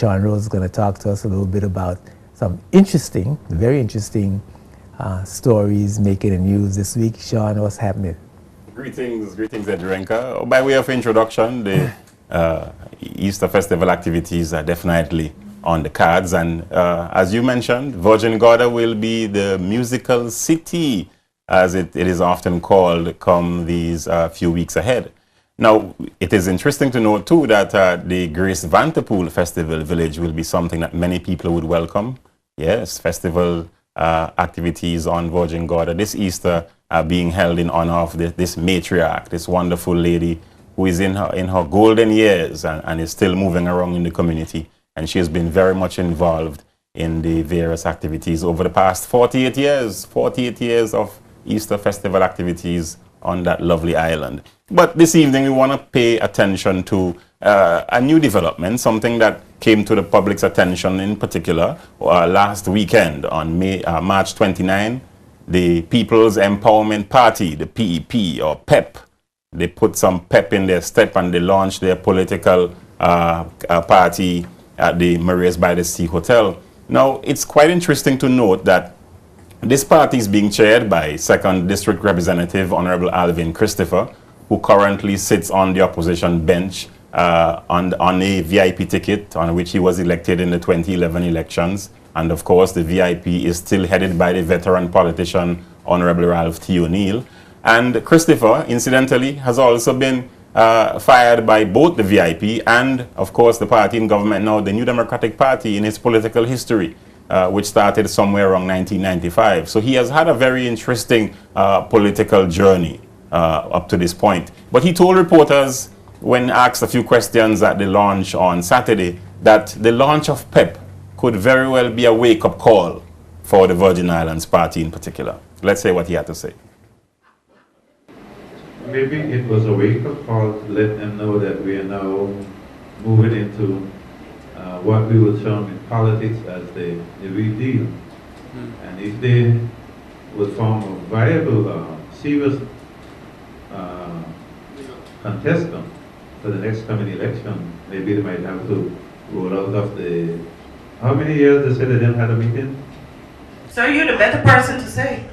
Sean Rose is going to talk to us a little bit about some interesting, very interesting stories making the news this week. Sean, what's happening? Greetings, Edrenka. By way of introduction, the Easter Festival activities are definitely on the cards, and as you mentioned, Virgin Gorda will be the musical city, as it is often called, come these few weeks ahead. Now, it is interesting to note too that the Grace Vanterpool Festival Village will be something that many people would welcome. Yes, festival activities on Virgin Gorda this Easter are being held in honor of this matriarch, this wonderful lady who is in her golden years and is still moving around in the community. And she has been very much involved in the various activities over the past 48 years of Easter Festival activities on that lovely island. But this evening we want to pay attention to a new development, something that came to the public's attention in particular last weekend on March 29. The People's Empowerment Party, the PEP or PEP, they put some pep in their step and they launched their political party at the Maria's by the Sea Hotel. Now, it's quite interesting to note that this party is being chaired by 2nd District Representative Honorable Alvin Christopher, who currently sits on the opposition bench on a VIP ticket on which he was elected in the 2011 elections. And of course, the VIP is still headed by the veteran politician Honorable Ralph T. O'Neill. And Christopher, incidentally, has also been fired by both the VIP and, of course, the party in government now, the New Democratic Party, in its political history, which started somewhere around 1995. So he has had a very interesting political journey up to this point. But he told reporters, when asked a few questions at the launch on Saturday, that the launch of PEP could very well be a wake-up call for the Virgin Islands Party in particular. Let's hear what he had to say. Maybe it was a wake-up call to let them know that we are now moving into what we would term in politics as the real deal. And if they would form a viable, serious contestant for the next coming election, maybe they might have to roll out of the... How many years they said they didn't have a meeting? Sir, you're the better person to say.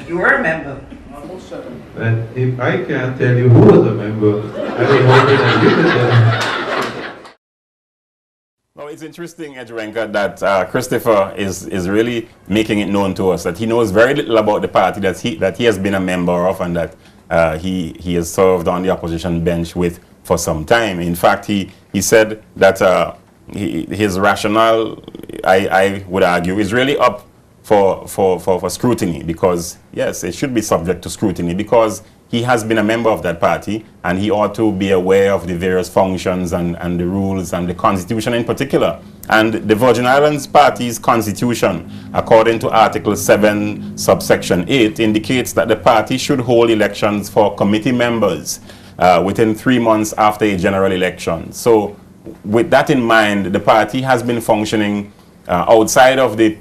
You were a member. Almost 7. And if I can't tell you who was a member, I was hoping that you could tell me. Well, it's interesting, Edrenka, that Christopher is really making it known to us that he knows very little about the party that he has been a member of and that he has served on the opposition bench with for some time. In fact, he said that his rationale, I would argue, is really up for scrutiny, because yes, it should be subject to scrutiny because he has been a member of that party and he ought to be aware of the various functions and the rules and the constitution in particular. And the Virgin Islands Party's constitution, according to Article 7, subsection 8, indicates that the party should hold elections for committee members within 3 months after a general election. So with that in mind, the party has been functioning outside of the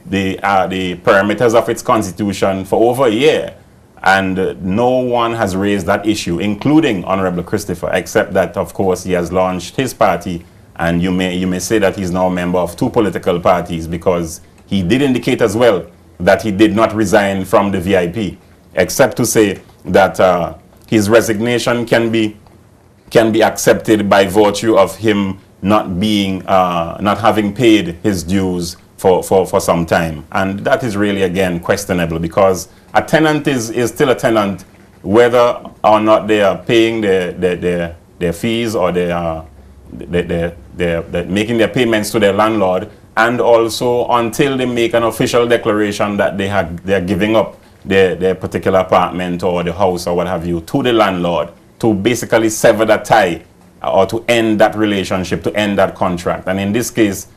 parameters of its constitution for over a year, and no one has raised that issue, including Honorable Christopher, except that, of course, he has launched his party, and you may say that he's now a member of 2 political parties, because he did indicate as well that he did not resign from the VIP, except to say that his resignation can be accepted by virtue of him not having paid his dues for some time. And that is really, again, questionable, because a tenant is still a tenant whether or not they are paying their fees or they're making their payments to their landlord, and also until they make an official declaration that they're giving up their particular apartment or the house or what have you to the landlord, to basically sever that tie or to end that relationship, to end that contract. And in this case,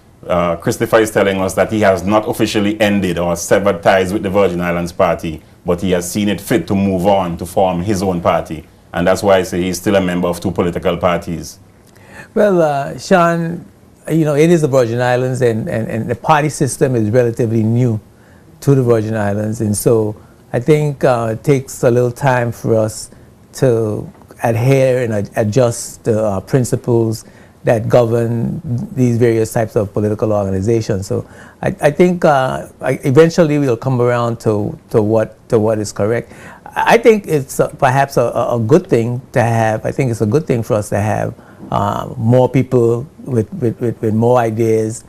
Christopher is telling us that he has not officially ended or severed ties with the Virgin Islands Party, but he has seen it fit to move on to form his own party. And that's why I say he's still a member of 2 political parties. Well, Sean, you know, it is the Virgin Islands, and the party system is relatively new to the Virgin Islands. And so I think it takes a little time for us to adhere and adjust the principles that govern these various types of political organizations. So I think eventually we'll come around to what is correct. I think it's perhaps a good thing to have. I think it's a good thing for us to have more people with more ideas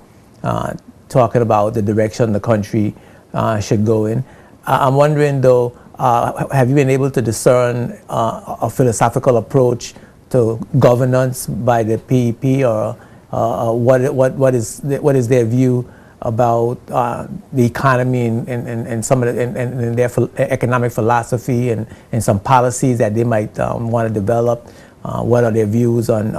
talking about the direction the country should go in. I'm wondering though, have you been able to discern a philosophical approach to governance by the PEP, or what is their view about the economy and some of and their economic philosophy and some policies that they might want to develop? What are their views on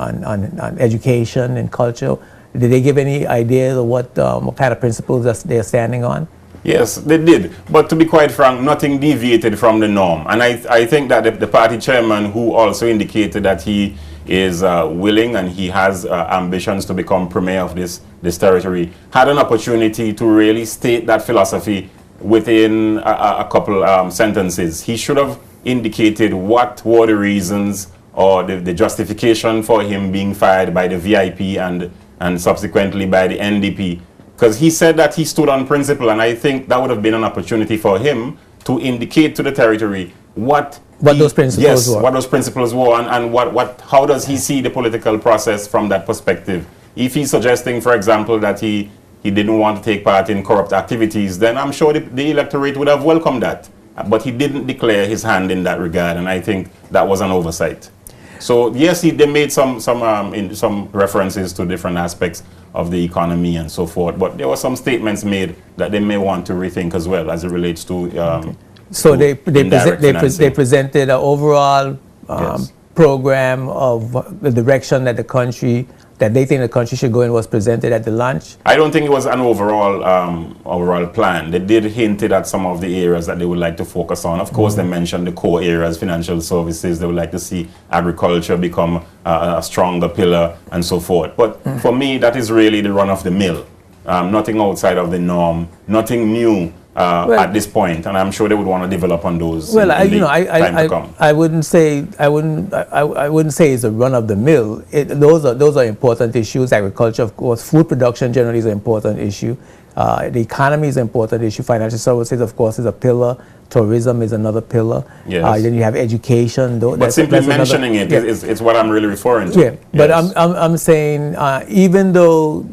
education and culture? Did they give any ideas of what kind of principles they're standing on? Yes, they did. But to be quite frank, nothing deviated from the norm. And I think that the party chairman, who also indicated that he is willing and he has ambitions to become premier of this territory, had an opportunity to really state that philosophy within a couple sentences. He should have indicated what were the reasons or the justification for him being fired by the VIP and subsequently by the NDP. Because he said that he stood on principle, and I think that would have been an opportunity for him to indicate to the territory what those principles were. What those principles were, and how does he see the political process from that perspective. If he's suggesting, for example, that he didn't want to take part in corrupt activities, then I'm sure the electorate would have welcomed that. But he didn't declare his hand in that regard, and I think that was an oversight. So yes, they made some references to different aspects of the economy and so forth, but there were some statements made that they may want to rethink as well as it relates to. So they presented an overall Yes. program of the direction that they think the country should go in was presented at the lunch. I don't think it was an overall plan. They did hint at some of the areas that they would like to focus on. Of course, they mentioned the core areas, financial services. They would like to see agriculture become a stronger pillar and so forth. But for me, that is really the run of the mill. Nothing outside of the norm, nothing new at this point, and I'm sure they would want to develop on those. Well, time to come. I wouldn't say it's a run of the mill. Those are important issues. Agriculture, of course, food production generally is an important issue. The economy is an important issue. Financial services, of course, is a pillar. Tourism is another pillar. Yes. Then you have education. But simply mentioning it is what I'm really referring to. Yeah, but Yes. I'm saying even though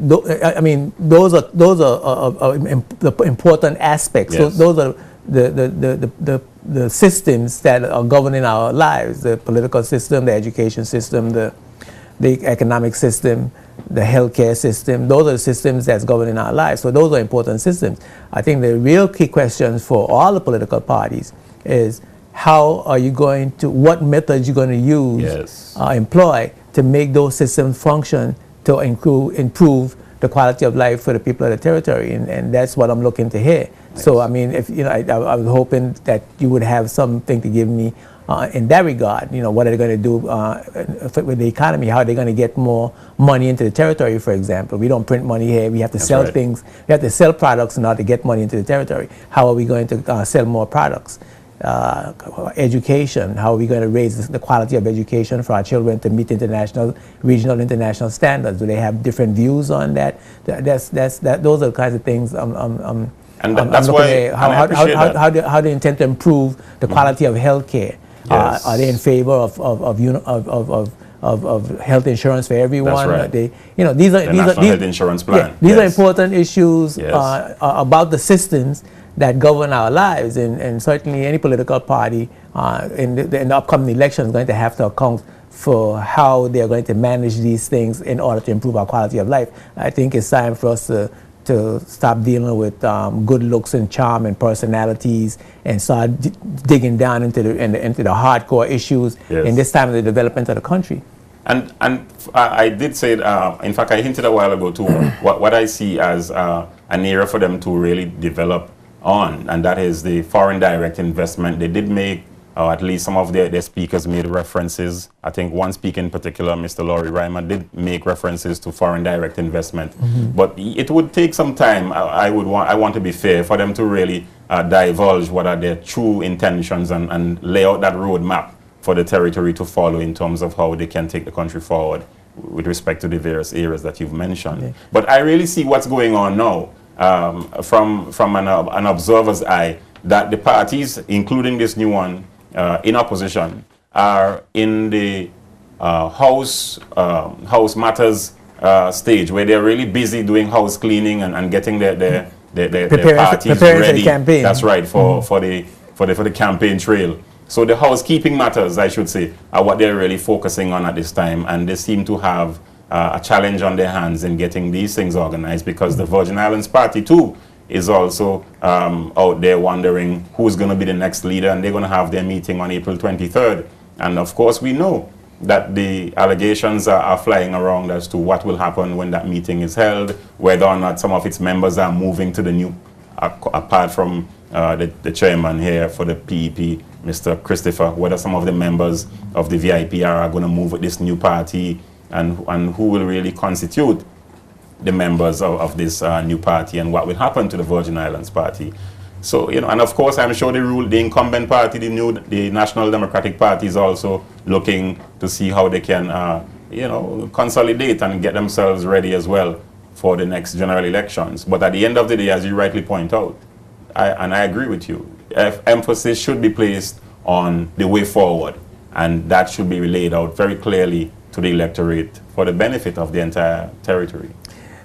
I mean those are the important aspects. Yes. Those are the systems that are governing our lives: the political system, the education system, the economic system, the healthcare system. Those are the systems that's governing our lives. So those are important systems. I think the real key questions for all the political parties is what methods you're going to use, Yes. employ to make those systems function to improve the quality of life for the people of the territory, and that's what I'm looking to hear. Nice. So I mean, if I was hoping that you would have something to give me in that regard. What are they going to do with the economy? How are they going to get more money into the territory, for example? We don't print money here. We have to sell things. We have to sell products in order to get money into the territory. How are we going to sell more products? Education. How are we going to raise the quality of education for our children to meet regional, international standards? Do they have different views on that? Those are the kinds of things And that's why how do you intend to improve the quality of healthcare? Yes. Are they in favor of health insurance for everyone? That's right. Are they, these are health insurance plan. Yeah, these are important issues Yes. about the systems that govern our lives, and certainly any political party in the upcoming election is going to have to account for how they are going to manage these things in order to improve our quality of life. I think it's time for us to stop dealing with good looks and charm and personalities and start digging down into the hardcore issues in this time of the development of the country. And I did say, in fact, I hinted a while ago to what I see as an area for them to really develop on, and that is the foreign direct investment. They did make, or at least some of their speakers made references. I think one speaker in particular, Mr. Laurie Reimer, did make references to foreign direct investment. But it would take some time. I want to be fair for them to really divulge what are their true intentions and lay out that roadmap for the territory to follow in terms of how they can take the country forward with respect to the various areas that you've mentioned. Yeah. But I really see what's going on now from an observer's eye, that the parties, including this new one in opposition, are in the house matters stage, where they're really busy doing house cleaning and getting their parties ready. The campaign. That's right, for the campaign trail. So the housekeeping matters, I should say, are what they're really focusing on at this time, and they seem to have a challenge on their hands in getting these things organized, because the Virgin Islands Party too is also out there wondering who's going to be the next leader, and they're going to have their meeting on April 23rd. And of course we know that the allegations are flying around as to what will happen when that meeting is held, whether or not some of its members are moving to the new, apart from the chairman here for the PEP, Mr. Christopher, whether some of the members of the VIPR are going to move with this new party, and who will really constitute the members of this new party, and what will happen to the Virgin Islands Party. So, you know, and of course, I'm sure the incumbent party, the National Democratic Party, is also looking to see how they can, you know, consolidate and get themselves ready as well for the next general elections. But at the end of the day, as you rightly point out, and I agree with you, emphasis should be placed on the way forward, and that should be laid out very clearly to the electorate for the benefit of the entire territory.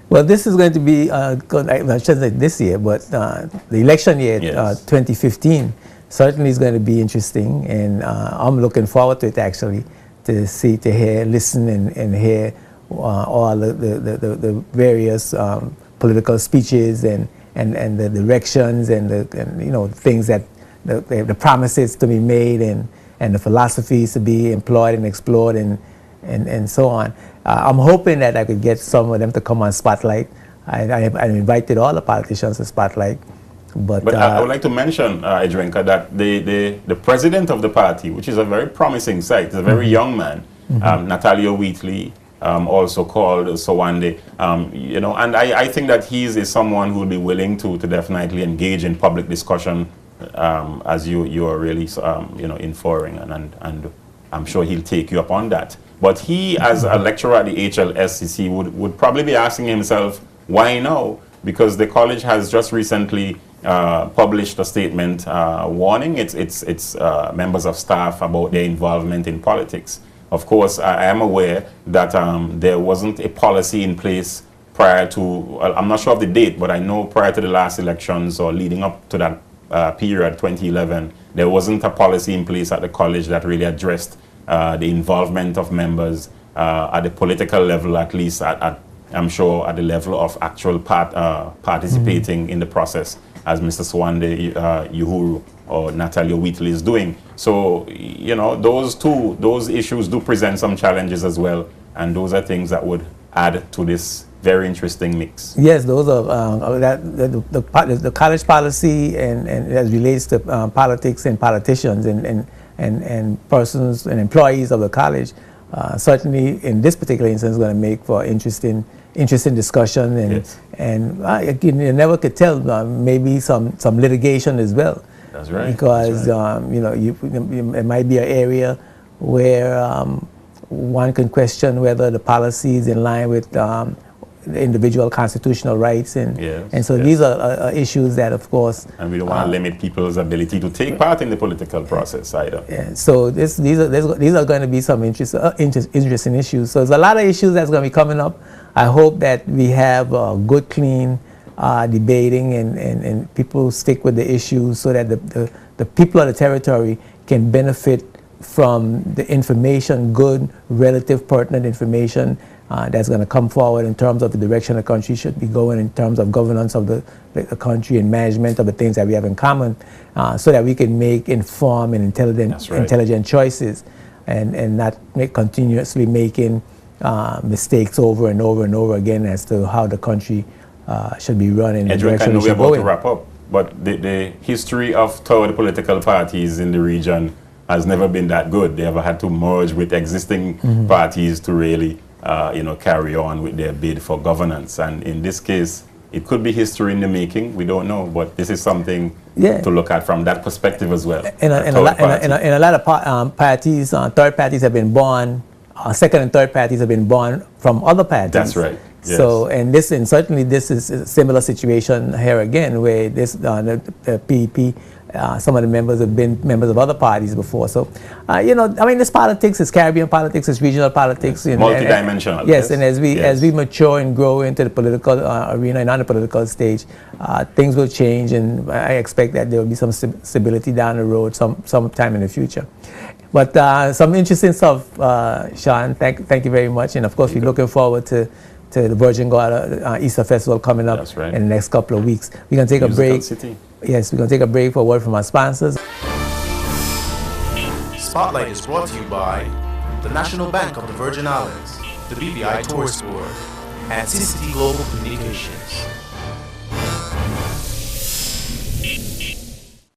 Well, this is going to be, I shouldn't say this year, but the election year, yes. 2015, certainly is going to be interesting, and I'm looking forward to it, actually, to see, to hear, listen, and hear all the various political speeches and the directions and you know, things that the promises to be made and the philosophies to be employed and explored and so on. I'm hoping that I could get some of them to come on Spotlight. I invited all the politicians to Spotlight. But I would like to mention, Edrinka, that the president of the party, which is a very promising sight, is a very young man, Natalio Wheatley, also called Sowande, you know, and I think that he is someone who will be willing to definitely engage in public discussion, as you are really, you know, inferring, and I'm sure he'll take you up on that. But he, as a lecturer at the HLSCC, would probably be asking himself, why now? Because the college has just recently published a statement warning its members of staff about their involvement in politics. Of course, I am aware that there wasn't a policy in place prior to, well, I'm not sure of the date, but I know prior to the last elections or leading up to that period, 2011, there wasn't a policy in place at the college that really addressed the involvement of members at the political level, at least I'm sure at the level of actual participating in the process, as Mr. Sowande Uhuru or Natalio Wheatley is doing. So, you know, those issues do present some challenges as well, and those are things that would add to this very interesting mix. Yes, those are the college policy and as relates to politics and politicians and persons and employees of the college, certainly in this particular instance is going to make for interesting discussion, and yes. And you never could tell, maybe some litigation as well. That's right. Because that's right. You know, it might be an area where one can question whether the policy is in line with the individual constitutional rights, and yes, and so yes. These are issues that, of course, and we don't want to limit people's ability to take part in the political process either. Yeah, so these are going to be some interesting issues. So there's a lot of issues that's going to be coming up. I hope that we have good, clean debating, and people stick with the issues so that the people of the territory can benefit from the information, good, relative, pertinent information that's going to come forward in terms of the direction the country should be going, in terms of governance of the country and management of the things that we have in common, so that we can make informed and intelligent choices, and not continuously making mistakes over and over and over again as to how the country should be run in the direction we should go in. To wrap up, but the history of the political parties in the region has never been that good. They have had to merge with existing parties to really carry on with their bid for governance. And in this case, it could be history in the making. We don't know, but this is something to look at from that perspective as well. And a lot of parties, third parties have been born second and third parties have been born from other parties. That's right. Yes. So, and certainly this is a similar situation here again, where the PEP, some of the members have been members of other parties before. So, this politics, it's Caribbean politics, it's regional politics. Multidimensional. Yes, and as we mature and grow into the political arena and on the political stage, things will change, and I expect that there will be some stability down the road sometime in the future. But some interesting stuff, Sean. Thank you very much, and of course we're looking forward to the Virgin Gorda Easter Festival coming up in the next couple of weeks. We're going to take a break. Yes, we're going to take a break for a word from our sponsors. Spotlight is brought to you by the National Bank of the Virgin Islands, the BVI Tourist Board, and CCT Global Communications.